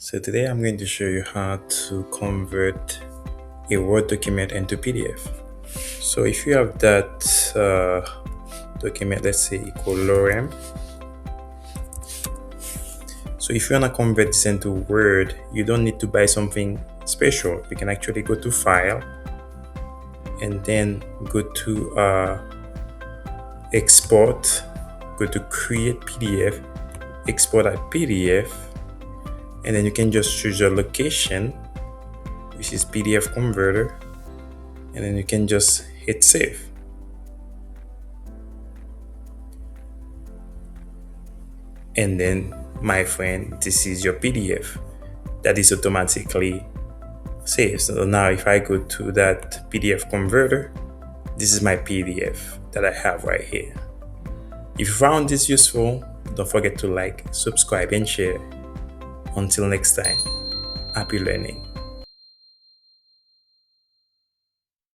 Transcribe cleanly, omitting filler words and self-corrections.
So today I'm going to show you how to convert a Word document into PDF. So if you have that document, let's say equal lorem. So if you want to convert this into Word, you don't need to buy something special. You can actually go to File and then go to Export, go to Create PDF, Export as PDF, and then you can just choose your location, which is PDF converter, and then you can just hit save. And then, my friend, this is your PDF that is automatically saved. So now if I go to that PDF converter, this is my PDF that I have right here. If you found this useful, don't forget to like, subscribe, and share. Until next time, happy learning.